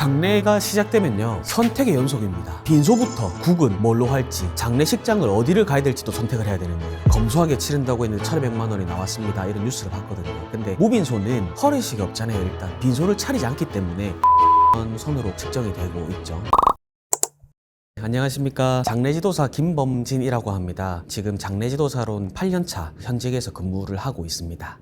장례가 시작되면요, 선택의 연속입니다. 빈소부터 국은 뭘로 할지, 장례식장을 어디를 가야 될지도 선택을 해야 되는 거예요. 검소하게 치른다고 했는데 1,200만 원이 나왔습니다, 이런 뉴스를 봤거든요. 근데 무빈소는 허례식이 없잖아요. 일단 빈소를 차리지 않기 때문에 선으로 측정이 되고 있죠. 안녕하십니까, 장례지도사 김범진이라고 합니다. 지금 장례지도사로는 8년차 현직에서 근무를 하고 있습니다.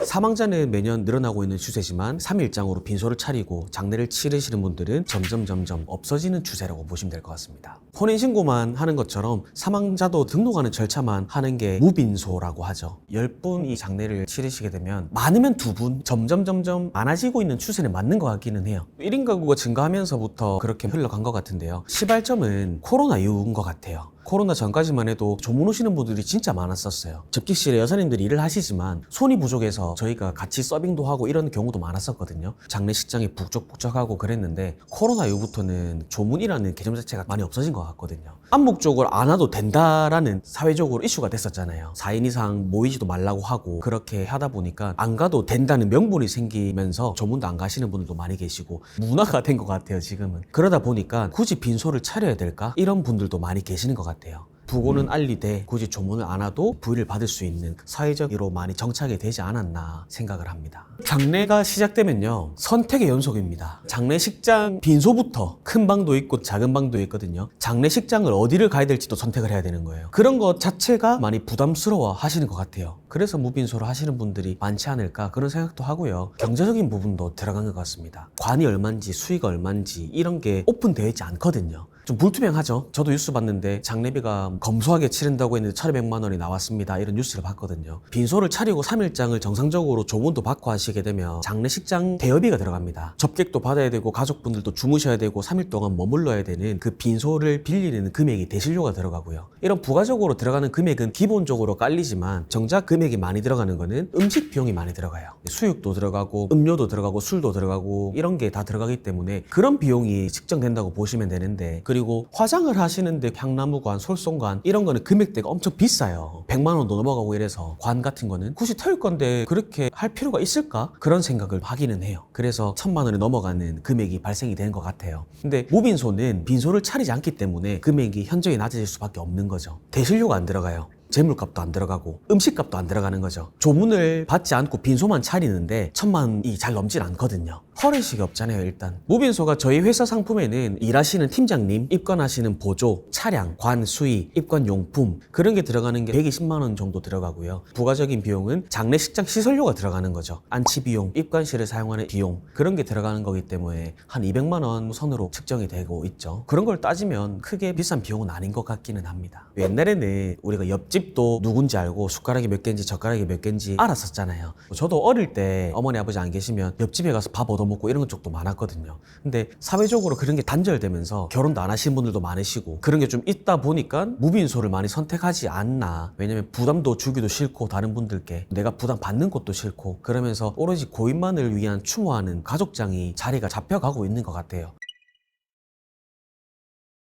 사망자는 매년 늘어나고 있는 추세지만 3일장으로 빈소를 차리고 장례를 치르시는 분들은 점점 없어지는 추세라고 보시면 될 것 같습니다. 혼인신고만 하는 것처럼 사망자도 등록하는 절차만 하는 게 무빈소라고 하죠. 10분이 장례를 치르시게 되면 많으면 2분, 점점 많아지고 있는 추세는 맞는 것 같기는 해요. 1인 가구가 증가하면서부터 그렇게 흘러간 것 같은데요. 시발점은 코로나 이후인 것 같아요. 코로나 전까지만 해도 조문 오시는 분들이 진짜 많았었어요. 접객실에 여사님들이 일을 하시지만 손이 부족해서 저희가 같이 서빙도 하고 이런 경우도 많았었거든요. 장례식장이 북적북적하고 그랬는데 코로나 이후부터는 조문이라는 개념 자체가 많이 없어진 것 같거든요. 암묵적으로 안 와도 된다라는 사회적으로 이슈가 됐었잖아요. 4인 이상 모이지도 말라고 하고 그렇게 하다 보니까 안 가도 된다는 명분이 생기면서 조문도 안 가시는 분들도 많이 계시고 문화가 된 것 같아요, 지금은. 그러다 보니까 굳이 빈소를 차려야 될까? 이런 분들도 많이 계시는 것 같아요. 부고는 알리되 굳이 조문을 안 와도 부의를 받을 수 있는 사회적으로 많이 정착이 되지 않았나 생각을 합니다. 장례가 시작되면요, 선택의 연속입니다. 장례식장 빈소부터 큰 방도 있고 작은 방도 있거든요. 장례식장을 어디를 가야 될지도 선택을 해야 되는 거예요. 그런 것 자체가 많이 부담스러워 하시는 것 같아요. 그래서 무빈소를 하시는 분들이 많지 않을까 그런 생각도 하고요. 경제적인 부분도 들어간 것 같습니다. 관이 얼마인지 수익이 얼마인지 이런 게 오픈되어 있지 않거든요. 좀 불투명하죠. 저도 뉴스 봤는데 장례비가 검소하게 치른다고 했는데 1,200만 원이 나왔습니다, 이런 뉴스를 봤거든요. 빈소를 차리고 3일장을 정상적으로 조문도 받고 하시게 되면 장례식장 대여비가 들어갑니다. 접객도 받아야 되고 가족분들도 주무셔야 되고 3일 동안 머물러야 되는 그 빈소를 빌리는 금액이 대실료가 들어가고요. 이런 부가적으로 들어가는 금액은 기본적으로 깔리지만 정작 금액이 많이 들어가는 거는 음식 비용이 많이 들어가요. 수육도 들어가고 음료도 들어가고 술도 들어가고 이런 게 다 들어가기 때문에 그런 비용이 측정된다고 보시면 되는데, 그리고 화장을 하시는데 향나무관, 솔송관 이런 거는 금액대가 엄청 비싸요. 100만 원도 넘어가고 이래서 관 같은 거는 굳이 태울 건데 그렇게 할 필요가 있을까? 그런 생각을 하기는 해요. 그래서 1,000만 원이 넘어가는 금액이 발생이 되는 것 같아요. 근데 무빈소는 빈소를 차리지 않기 때문에 금액이 현저히 낮아질 수밖에 없는 거죠. 대실료가 안 들어가요. 재물값도 안 들어가고 음식값도 안 들어가는 거죠. 조문을 받지 않고 빈소만 차리는데 1,000만 원이 잘 넘질 않거든요. 허례식이 없잖아요. 일단 무빈소가 저희 회사 상품에는 일하시는 팀장님, 입관하시는 보조, 차량, 관, 수의, 입관 용품 그런 게 들어가는 게 120만 원 정도 들어가고요. 부가적인 비용은 장례식장 시설료가 들어가는 거죠. 안치 비용, 입관실을 사용하는 비용 그런 게 들어가는 거기 때문에 한 200만 원 선으로 측정이 되고 있죠. 그런 걸 따지면 크게 비싼 비용은 아닌 것 같기는 합니다. 옛날에는 우리가 옆집도 누군지 알고 숟가락이 몇 개인지 젓가락이 몇 개인지 알았었잖아요. 저도 어릴 때 어머니 아버지 안 계시면 옆집에 가서 밥 얻어먹고 이런 쪽도 많았거든요. 근데 사회적으로 그런 게 단절되면서 결혼도 안 하신 분들도 많으시고 그런 게 좀 있다 보니까 무빈소를 많이 선택하지 않나. 왜냐면 부담도 주기도 싫고 다른 분들께 내가 부담 받는 것도 싫고 그러면서 오로지 고인만을 위한 추모하는 가족장이 자리가 잡혀가고 있는 것 같아요.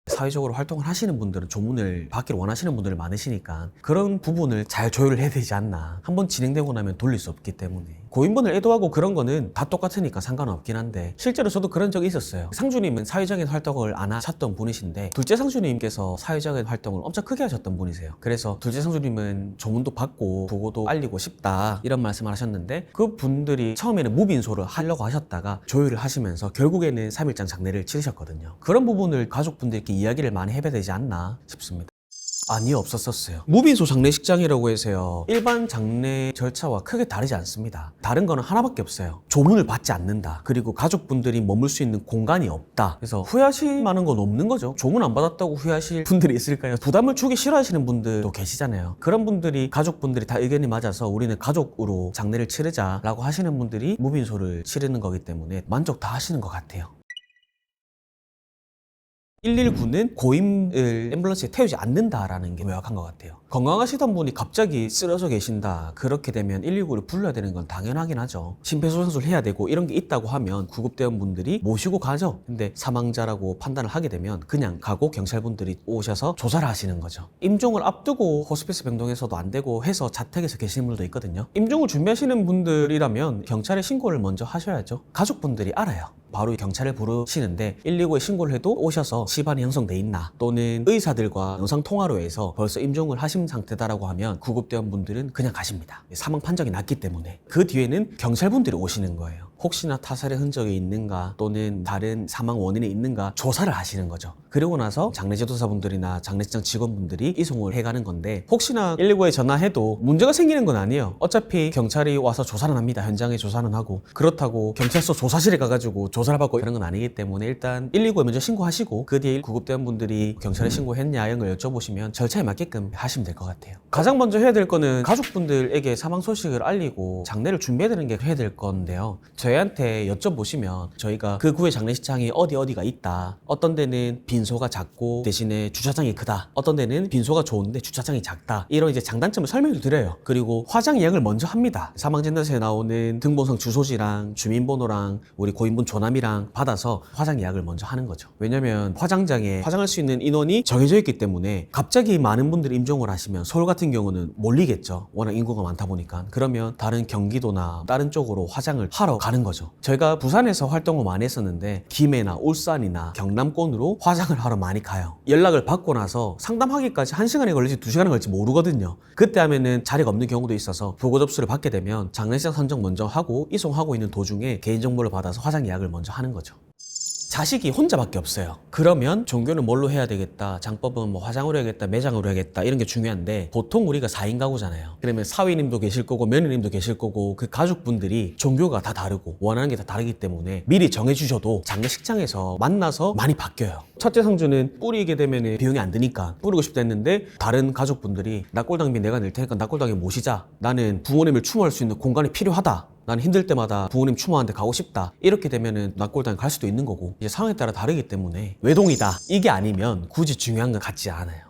사회적으로 활동을 하시는 분들은 조문을 받기를 원하시는 분들이 많으시니까 그런 부분을 잘 조율을 해야 되지 않나. 한번 진행되고 나면 돌릴 수 없기 때문에 고인분을 애도하고 그런 거는 다 똑같으니까 상관없긴 한데, 실제로 저도 그런 적이 있었어요. 상주님은 사회적인 활동을 안 하셨던 분이신데 둘째 상주님께서 사회적인 활동을 엄청 크게 하셨던 분이세요. 그래서 둘째 상주님은 조문도 받고 보고도 알리고 싶다 이런 말씀을 하셨는데, 그 분들이 처음에는 무빈소를 하려고 하셨다가 조율을 하시면서 결국에는 3일장 장례를 치르셨거든요. 그런 부분을 가족분들께 이야기를 많이 해봐야 되지 않나 싶습니다. 아니요, 없었었어요. 무빈소 장례식장이라고 해서요, 일반 장례 절차와 크게 다르지 않습니다. 다른 거는 하나밖에 없어요. 조문을 받지 않는다. 그리고 가족분들이 머물 수 있는 공간이 없다. 그래서 후회하실 만한 건 없는 거죠. 조문 안 받았다고 후회하실 분들이 있을까요? 부담을 주기 싫어하시는 분들도 계시잖아요. 그런 분들이, 가족분들이 다 의견이 맞아서 우리는 가족으로 장례를 치르자라고 하시는 분들이 무빈소를 치르는 거기 때문에 만족 다 하시는 것 같아요. 119는 고임을 앰뷸런스에 태우지 않는다라는 게 명확한 것 같아요. 건강하시던 분이 갑자기 쓰러져 계신다. 그렇게 되면 119를 불러야 되는 건 당연하긴 하죠. 심폐소생술 해야 되고 이런 게 있다고 하면 구급대원분들이 모시고 가죠. 근데 사망자라고 판단을 하게 되면 그냥 가고 경찰분들이 오셔서 조사를 하시는 거죠. 임종을 앞두고 호스피스 병동에서도 안 되고 해서 자택에서 계시는 분들도 있거든요. 임종을 준비하시는 분들이라면 경찰에 신고를 먼저 하셔야죠. 가족분들이 알아요. 바로 경찰을 부르시는데 119에 신고를 해도 오셔서 시반이 형성돼 있나, 또는 의사들과 영상통화로 해서 벌써 임종을 하신 상태다라고 하면 구급대원분들은 그냥 가십니다. 사망 판정이 났기 때문에. 그 뒤에는 경찰분들이 오시는 거예요. 혹시나 타살의 흔적이 있는가, 또는 다른 사망 원인이 있는가 조사를 하시는 거죠. 그리고 나서 장례지도사분들이나 장례식장 직원분들이 이송을 해가는 건데, 혹시나 119에 전화해도 문제가 생기는 건 아니에요. 어차피 경찰이 와서 조사는 합니다. 현장에 조사는 하고. 그렇다고 경찰서 조사실에 가가지고 조사를 받고 이런 건 아니기 때문에 일단 119에 먼저 신고하시고, 그 뒤에 구급대원분들이 경찰에 신고했냐 이런 걸 여쭤보시면 절차에 맞게끔 하시면 될 것 같아요. 가장 먼저 해야 될 거는 가족분들에게 사망 소식을 알리고 장례를 준비해야 되는 게 해야 될 건데요. 저희한테 여쭤보시면 저희가 그 구의 장례식장이 어디가 있다. 어떤 데는 빈소가 작고 대신에 주차장이 크다. 어떤 데는 빈소가 좋은데 주차장이 작다. 이런 이제 장단점을 설명을 드려요. 그리고 화장 예약을 먼저 합니다. 사망진단서에 나오는 등본상 주소지랑 주민번호랑 우리 고인분 조남이랑 받아서 화장 예약을 먼저 하는 거죠. 왜냐면 화장장에 화장할 수 있는 인원이 정해져 있기 때문에 갑자기 많은 분들이 임종을 하시면 서울 같은 경우는 몰리겠죠. 워낙 인구가 많다 보니까. 그러면 다른 경기도나 다른 쪽으로 화장을 하러 가는 거죠. 저희가 부산에서 활동을 많이 했었는데 김해나 울산이나 경남권으로 화장을 하러 많이 가요. 연락을 받고 나서 상담하기까지 1시간이 걸릴지 2시간이 걸릴지 모르거든요. 그때 하면은 자리가 없는 경우도 있어서 보고 접수를 받게 되면 장례식장 선정 먼저 하고 이송하고 있는 도중에 개인정보를 받아서 화장 예약을 먼저 하는 거죠. 자식이 혼자밖에 없어요. 그러면 종교는 뭘로 해야 되겠다, 장법은 뭐 화장으로 해야겠다, 매장으로 해야겠다, 이런 게 중요한데, 보통 우리가 4인 가구잖아요. 그러면 사위님도 계실 거고 며느님도 계실 거고 그 가족분들이 종교가 다 다르고 원하는 게 다 다르기 때문에 미리 정해주셔도 장례식장에서 만나서 많이 바뀌어요. 첫째 상주는 뿌리게 되면 비용이 안 드니까 뿌리고 싶다 했는데 다른 가족분들이 낙골당비 내가 낼 테니까 낙골당에 모시자, 나는 부모님을 추모할 수 있는 공간이 필요하다, 난 힘들 때마다 부모님 추모하는데 가고 싶다, 이렇게 되면은 낙골당에 갈 수도 있는 거고, 이제 상황에 따라 다르기 때문에 외동이다 이게 아니면 굳이 중요한 것 같지 않아요.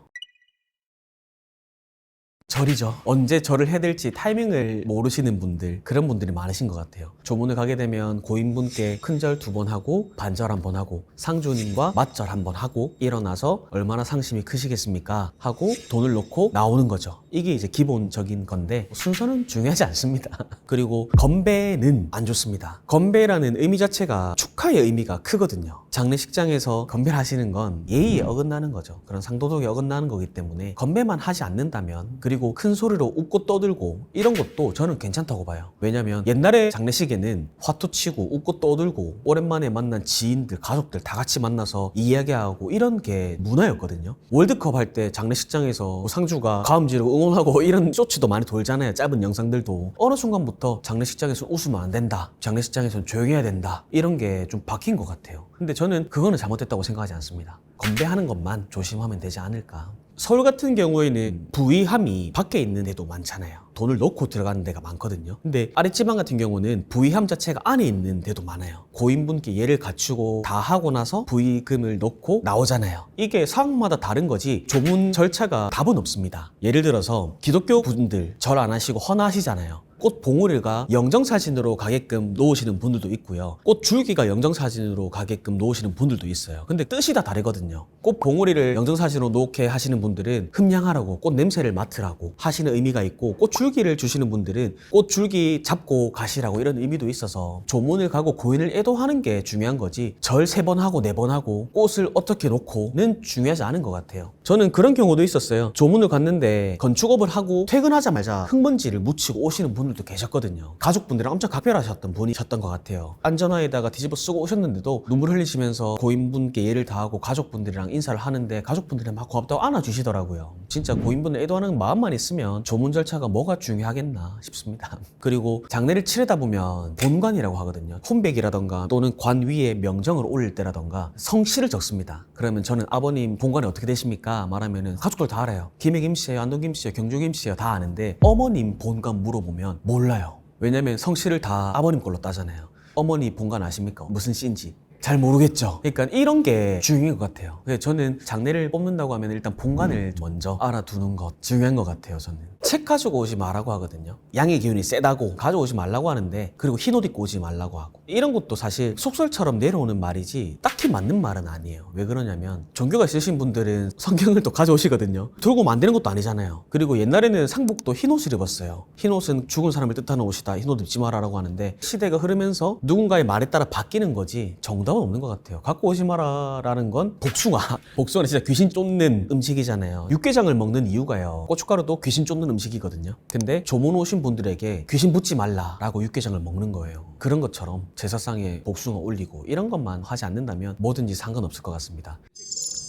절이죠. 언제 절을 해야 될지 타이밍을 모르시는 분들, 그런 분들이 많으신 것 같아요. 조문을 가게 되면 고인분께 큰절 2번 하고 반절 1번 하고 상주님과 맞절 1번 하고 일어나서 얼마나 상심이 크시겠습니까? 하고 돈을 넣고 나오는 거죠. 이게 이제 기본적인 건데 순서는 중요하지 않습니다. 그리고 건배는 안 좋습니다. 건배라는 의미 자체가 축하의 의미가 크거든요. 장례식장에서 건배를 하시는 건 예의에 어긋나는 거죠. 그런 상도덕에 어긋나는 거기 때문에 건배만 하지 않는다면, 그리고 큰 소리로 웃고 떠들고 이런 것도 저는 괜찮다고 봐요. 왜냐면 옛날에 장례식에는 화투 치고 웃고 떠들고 오랜만에 만난 지인들, 가족들 다 같이 만나서 이야기하고 이런 게 문화였거든요. 월드컵 할 때 장례식장에서 상주가 가음지르고 응원하고 이런 쇼츠도 많이 돌잖아요. 짧은 영상들도. 어느 순간부터 장례식장에서 웃으면 안 된다, 장례식장에서는 조용히 해야 된다, 이런 게 좀 바뀐 것 같아요. 근데 저는 그거는 잘못됐다고 생각하지 않습니다. 건배하는 것만 조심하면 되지 않을까. 서울 같은 경우에는 부의함이 밖에 있는 데도 많잖아요. 돈을 넣고 들어가는 데가 많거든요. 근데 아랫지방 같은 경우는 부의함 자체가 안에 있는 데도 많아요. 고인분께 예를 갖추고 다 하고 나서 부의금을 넣고 나오잖아요. 이게 상황마다 다른 거지 조문 절차가 답은 없습니다. 예를 들어서 기독교 분들 절 안 하시고 헌화하시잖아요. 꽃 봉오리가 영정사진으로 가게끔 놓으시는 분들도 있고요. 꽃 줄기가 영정사진으로 가게끔 놓으시는 분들도 있어요. 근데 뜻이 다 다르거든요. 꽃 봉오리를 영정사진으로 놓게 하시는 분들은 흠양하라고, 꽃 냄새를 맡으라고 하시는 의미가 있고, 꽃 줄기를 주시는 분들은 꽃 줄기 잡고 가시라고 이런 의미도 있어서 조문을 가고 고인을 애도하는 게 중요한 거지 절 3번 하고 4번 하고 꽃을 어떻게 놓고는 중요하지 않은 것 같아요. 저는 그런 경우도 있었어요. 조문을 갔는데 건축업을 하고 퇴근하자마자 흙먼지를 묻히고 오시는 분들도 계셨거든요. 가족분들이랑 엄청 각별하셨던 분이셨던 것 같아요. 안전화에다가 뒤집어 쓰고 오셨는데도 눈물 흘리시면서 고인분께 예를 다하고 가족분들이랑 인사를 하는데 가족분들이 막 고맙다고 안아주시더라고요. 진짜 고인분을 애도하는 마음만 있으면 조문 절차가 뭐가 중요하겠나 싶습니다. 그리고 장례를 치르다 보면 본관이라고 하거든요. 혼백이라던가 또는 관 위에 명정을 올릴 때라던가 성씨를 적습니다. 그러면 저는 아버님 본관이 어떻게 되십니까? 말하면은 가족들 다 알아요. 김해 김씨예요, 안동 김씨예요, 경주 김씨예요, 다 아는데 어머님 본관 물어보면 몰라요. 왜냐면 성씨를 다 아버님 걸로 따잖아요. 어머니 본관 아십니까? 무슨 씨인지. 잘 모르겠죠. 그러니까 이런 게 중요한 것 같아요. 그래서 저는 장례를 뽑는다고 하면 일단 본관을 먼저 알아두는 것 중요한 것 같아요. 저는 책 가지고 오지 말라고 하거든요. 양의 기운이 세다고 가져오지 말라고 하는데, 그리고 흰 옷 입고 오지 말라고 하고, 이런 것도 사실 속설처럼 내려오는 말이지 딱히 맞는 말은 아니에요. 왜 그러냐면 종교가 있으신 분들은 성경을 또 가져오시거든요. 들고 만드는 것도 아니잖아요. 그리고 옛날에는 상복도 흰 옷을 입었어요. 흰 옷은 죽은 사람을 뜻하는 옷이다, 흰 옷 입지 마라라고 하는데, 시대가 흐르면서 누군가의 말에 따라 바뀌는 거지 정답은 없는 것 같아요. 갖고 오지 마라라는 건 복숭아. 복숭아는 진짜 귀신 쫓는 음식이잖아요. 육개장을 먹는 이유가요, 고춧가루도 귀신 쫓는 음식이거든요. 근데 조문 오신 분들에게 귀신 붙지 말라라고 육개장을 먹는 거예요. 그런 것처럼 제사상에 복숭아 올리고 이런 것만 하지 않는다면 뭐든지 상관없을 것 같습니다.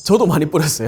저도 많이 뿌렸어요.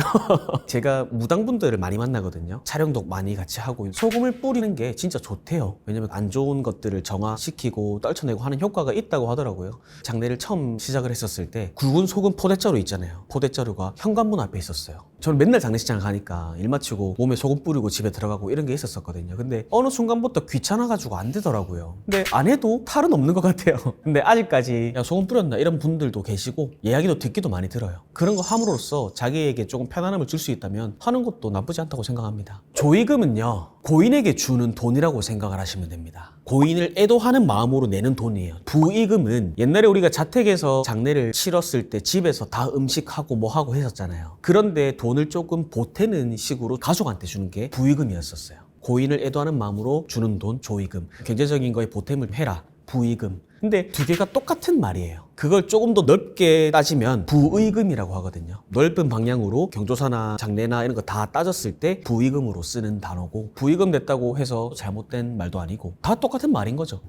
제가 무당분들을 많이 만나거든요. 촬영도 많이 같이 하고, 소금을 뿌리는 게 진짜 좋대요. 왜냐면 안 좋은 것들을 정화시키고 떨쳐내고 하는 효과가 있다고 하더라고요. 장례를 처음 시작을 했었을 때 굵은 소금 포대자루 있잖아요. 포대자루가 현관문 앞에 있었어요. 저는 맨날 장례식장을 가니까 일 마치고 몸에 소금 뿌리고 집에 들어가고 이런 게 있었거든요. 근데 어느 순간부터 귀찮아가지고 안 되더라고요. 근데 안 해도 탈은 없는 것 같아요. 근데 아직까지 야 소금 뿌렸나 이런 분들도 계시고, 이야기도 듣기도 많이 들어요. 그런 거 함으로써 자기에게 조금 편안함을 줄 수 있다면 하는 것도 나쁘지 않다고 생각합니다. 조의금은요, 고인에게 주는 돈이라고 생각을 하시면 됩니다. 고인을 애도하는 마음으로 내는 돈이에요. 부의금은 옛날에 우리가 자택에서 장례를 치렀을 때 집에서 다 음식하고 뭐 하고 했었잖아요. 그런데 돈을 조금 보태는 식으로 가족한테 주는 게 부의금이었었어요. 고인을 애도하는 마음으로 주는 돈, 조의금. 경제적인 거에 보탬을 해라, 부의금. 근데 두 개가 똑같은 말이에요. 그걸 조금 더 넓게 따지면 부의금이라고 하거든요. 넓은 방향으로 경조사나 장례나 이런 거 다 따졌을 때 부의금으로 쓰는 단어고, 부의금 냈다고 해서 잘못된 말도 아니고 다 똑같은 말인 거죠.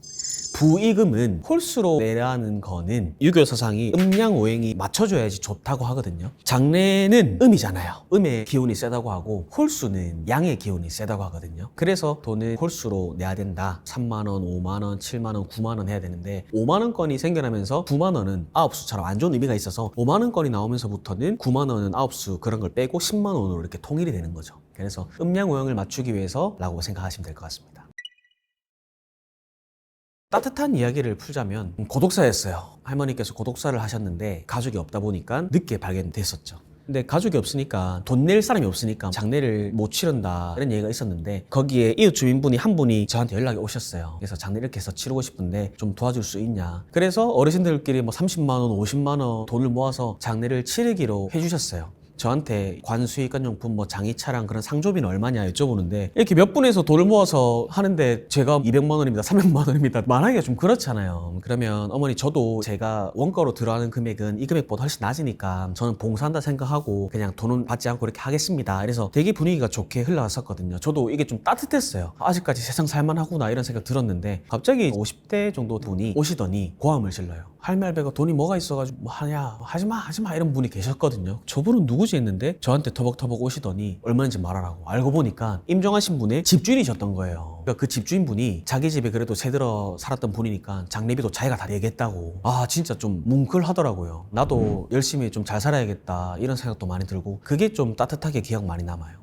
부의금은 홀수로 내라는 거는 유교 사상이 음양오행이 맞춰줘야지 좋다고 하거든요. 장례는 음이잖아요. 음의 기운이 세다고 하고 홀수는 양의 기운이 세다고 하거든요. 그래서 돈을 홀수로 내야 된다. 3만 원, 5만 원, 7만 원, 9만 원 해야 되는데, 5만 원권이 생겨나면서 9만 원은 9수처럼 안 좋은 의미가 있어서 5만 원권이 나오면서부터는 9만 원은 9수 그런 걸 빼고 10만 원으로 이렇게 통일이 되는 거죠. 그래서 음양오행을 맞추기 위해서라고 생각하시면 될 것 같습니다. 따뜻한 이야기를 풀자면 고독사였어요. 할머니께서 고독사를 하셨는데 가족이 없다 보니까 늦게 발견됐었죠. 근데 가족이 없으니까, 돈 낼 사람이 없으니까 장례를 못 치른다 이런 얘기가 있었는데, 거기에 이웃 주민분이 한 분이 저한테 연락이 오셨어요. 그래서 장례 이렇게 해서 치르고 싶은데 좀 도와줄 수 있냐. 그래서 어르신들끼리 뭐 30만 원, 50만 원 돈을 모아서 장례를 치르기로 해주셨어요. 저한테 관수익관용품 뭐 장의차랑 그런 상조비는 얼마냐 여쭤보는데, 이렇게 몇 분에서 돈을 모아서 하는데 제가 200만 원입니다, 300만 원입니다 말하기가 좀 그렇잖아요. 그러면 어머니, 저도 제가 원가로 들어가는 금액은 이 금액보다 훨씬 낮으니까 저는 봉사한다 생각하고 그냥 돈은 받지 않고 이렇게 하겠습니다. 그래서 되게 분위기가 좋게 흘러갔었거든요. 저도 이게 좀 따뜻했어요. 아직까지 세상 살만하구나 이런 생각 들었는데, 갑자기 50대 정도 분이 오시더니 고함을 질러요. 할매 할배가 돈이 뭐가 있어가지고 뭐 하냐, 하지마 이런 분이 계셨거든요. 저분은 누구지 했는데 저한테 터벅터벅 오시더니 얼마인지 말하라고. 알고 보니까 임종하신 분의 집주인이셨던 거예요. 그러니까 그 집주인분이 자기 집에 그래도 새들어 살았던 분이니까 장례비도 자기가 다 내겠다고. 아 진짜 좀 뭉클하더라고요. 나도 열심히 좀 잘 살아야겠다 이런 생각도 많이 들고, 그게 좀 따뜻하게 기억 많이 남아요.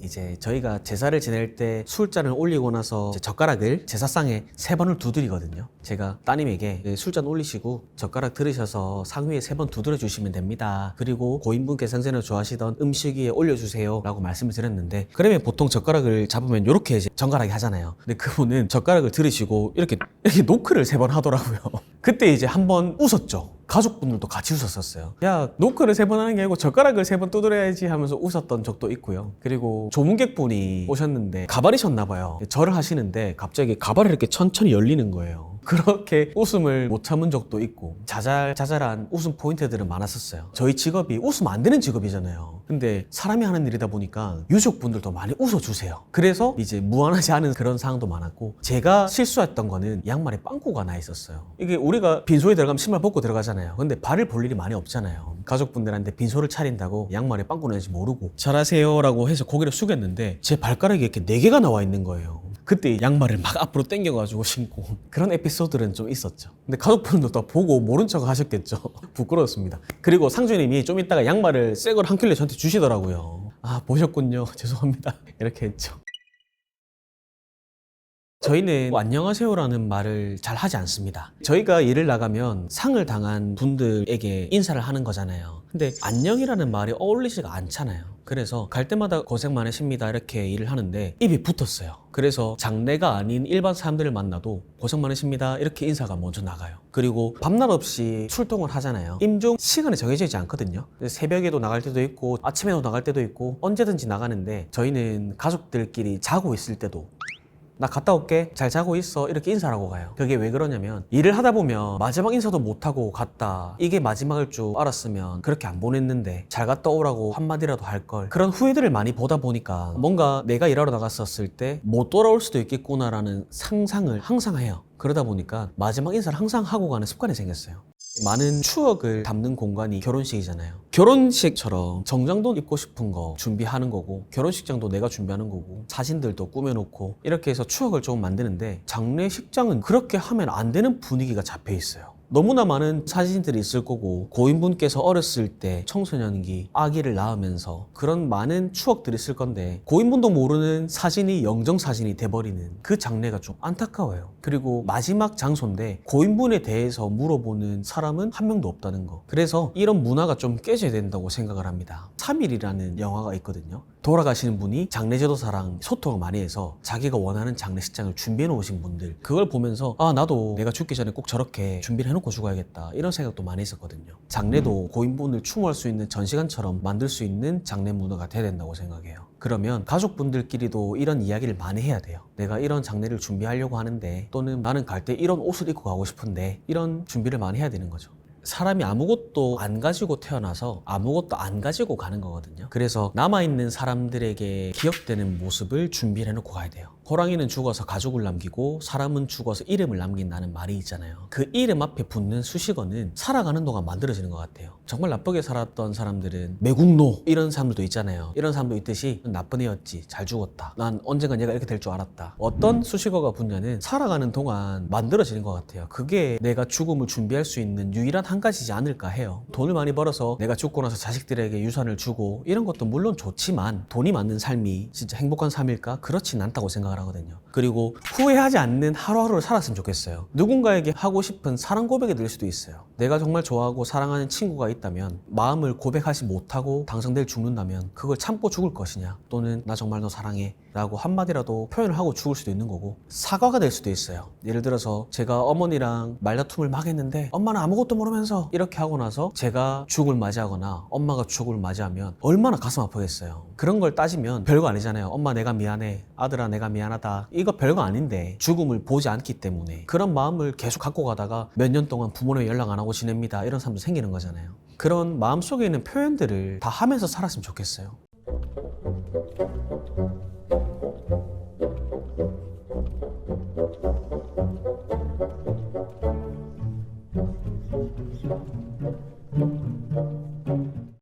이제 저희가 제사를 지낼 때 술잔을 올리고 나서 젓가락을 제사상에 3번을 두드리거든요. 제가 따님에게 술잔 올리시고 젓가락 들으셔서 상 위에 3번 두드려 주시면 됩니다. 그리고 고인분께서 생전에 좋아하시던 음식 위에 올려주세요 라고 말씀을 드렸는데, 그러면 보통 젓가락을 잡으면 이렇게 이제 정갈하게 하잖아요. 근데 그분은 젓가락을 들으시고 이렇게 노크를 3번 하더라고요. 그때 이제 한번 웃었죠. 가족분들도 같이 웃었었어요. 야, 노크를 3번 하는 게 아니고 젓가락을 3번 두드려야지 하면서 웃었던 적도 있고요. 그리고 조문객분이 오셨는데 가발이셨나봐요. 절을 하시는데 갑자기 가발이 이렇게 천천히 열리는 거예요. 그렇게 웃음을 못 참은 적도 있고, 자잘자잘한 웃음 포인트들은 많았었어요. 저희 직업이 웃으면 안 되는 직업이잖아요. 근데 사람이 하는 일이다 보니까 유족분들도 많이 웃어주세요. 그래서 이제 무안하지 않은 그런 상황도 많았고, 제가 실수했던 거는 양말에 빵꾸가 나 있었어요. 이게 우리가 빈소에 들어가면 신발 벗고 들어가잖아요. 근데 발을 볼 일이 많이 없잖아요. 가족분들한테 빈소를 차린다고 양말에 빵꾸 나는지 모르고 잘하세요 라고 해서 고개를 숙였는데 제 발가락이 이렇게 4개가 나와 있는 거예요. 그때 양말을 막 앞으로 당겨가지고 신고, 그런 에피소드는 좀 있었죠. 근데 가족분들도 다 보고 모른 척 하셨겠죠. 부끄러웠습니다. 그리고 상주님이 좀 이따가 양말을 새 걸 한 켤레 저한테 주시더라고요. 아, 보셨군요. 죄송합니다. 이렇게 했죠. 저희는 뭐 안녕하세요라는 말을 잘 하지 않습니다. 저희가 일을 나가면 상을 당한 분들에게 인사를 하는 거잖아요. 근데 안녕이라는 말이 어울리지가 않잖아요. 그래서 갈 때마다 고생 많으십니다 이렇게 일을 하는데 입이 붙었어요. 그래서 장래가 아닌 일반 사람들을 만나도 고생 많으십니다 이렇게 인사가 먼저 나가요. 그리고 밤낮 없이 출동을 하잖아요. 임종 시간이 정해져 있지 않거든요. 새벽에도 나갈 때도 있고 아침에도 나갈 때도 있고 언제든지 나가는데 저희는 가족들끼리 자고 있을 때도 나 갔다 올게 잘 자고 있어 이렇게 인사를 하고 가요. 그게 왜 그러냐면 일을 하다 보면 마지막 인사도 못하고 갔다 이게 마지막일 줄 알았으면 그렇게 안 보냈는데 잘 갔다 오라고 한마디라도 할 걸 그런 후회들을 많이 보다 보니까 뭔가 내가 일하러 나갔었을 때 못 돌아올 수도 있겠구나라는 상상을 항상 해요. 그러다 보니까 마지막 인사를 항상 하고 가는 습관이 생겼어요. 많은 추억을 담는 공간이 결혼식이잖아요. 결혼식처럼 정장도 입고 싶은 거 준비하는 거고 결혼식장도 내가 준비하는 거고 사진들도 꾸며놓고 이렇게 해서 추억을 좀 만드는데 장례식장은 그렇게 하면 안 되는 분위기가 잡혀 있어요. 너무나 많은 사진들이 있을 거고 고인분께서 어렸을 때 청소년기 아기를 낳으면서 그런 많은 추억들이 있을 건데 고인분도 모르는 사진이 영정사진이 돼버리는 그 장례가 좀 안타까워요. 그리고 마지막 장소인데 고인분에 대해서 물어보는 사람은 한 명도 없다는 거. 그래서 이런 문화가 좀 깨져야 된다고 생각을 합니다. 3일이라는 영화가 있거든요. 돌아가시는 분이 장례제도사랑 소통을 많이 해서 자기가 원하는 장례식장을 준비해 놓으신 분들 그걸 보면서 아 나도 내가 죽기 전에 꼭 저렇게 준비를 해놓고 죽어야겠다 이런 생각도 많이 했었거든요. 장례도 고인분을 추모할 수 있는 전시관처럼 만들 수 있는 장례 문화가 돼야 된다고 생각해요. 그러면 가족분들끼리도 이런 이야기를 많이 해야 돼요. 내가 이런 장례를 준비하려고 하는데 또는 나는 갈 때 이런 옷을 입고 가고 싶은데 이런 준비를 많이 해야 되는 거죠. 사람이 아무것도 안 가지고 태어나서 아무것도 안 가지고 가는 거거든요. 그래서 남아있는 사람들에게 기억되는 모습을 준비를 해놓고 가야 돼요. 호랑이는 죽어서 가죽을 남기고 사람은 죽어서 이름을 남긴다는 말이 있잖아요. 그 이름 앞에 붙는 수식어는 살아가는 동안 만들어지는 것 같아요. 정말 나쁘게 살았던 사람들은 매국노 이런 사람들도 있잖아요. 이런 사람도 있듯이 나쁜 애였지 잘 죽었다 난 언젠간 얘가 이렇게 될 줄 알았다 어떤 수식어가 붙냐는 살아가는 동안 만들어지는 것 같아요. 그게 내가 죽음을 준비할 수 있는 유일한 한 가지지 않을까 해요. 돈을 많이 벌어서 내가 죽고 나서 자식들에게 유산을 주고 이런 것도 물론 좋지만 돈이 많는 삶이 진짜 행복한 삶일까? 그렇진 않다고 생각을 하거든요. 그리고 후회하지 않는 하루하루를 살았으면 좋겠어요. 누군가에게 하고 싶은 사랑 고백이 될 수도 있어요. 내가 정말 좋아하고 사랑하는 친구가 있다면 마음을 고백하지 못하고 당장내일 죽는다면 그걸 참고 죽을 것이냐 또는 나 정말 너 사랑해 라고 한마디라도 표현을 하고 죽을 수도 있는 거고 사과가 될 수도 있어요. 예를 들어서 제가 어머니랑 말다툼을 막 했는데 엄마는 아무것도 모르면서 이렇게 하고 나서 제가 죽을 맞이하거나 엄마가 죽을 맞이하면 얼마나 가슴 아프겠어요. 그런 걸 따지면 별거 아니잖아요. 엄마 내가 미안해 아들아 내가 미안하다 이거 별거 아닌데 죽음을 보지 않기 때문에 그런 마음을 계속 갖고 가다가 몇 년 동안 부모님 연락 안 하고 지냅니다 이런 사람도 생기는 거잖아요. 그런 마음속에 있는 표현들을 다 하면서 살았으면 좋겠어요.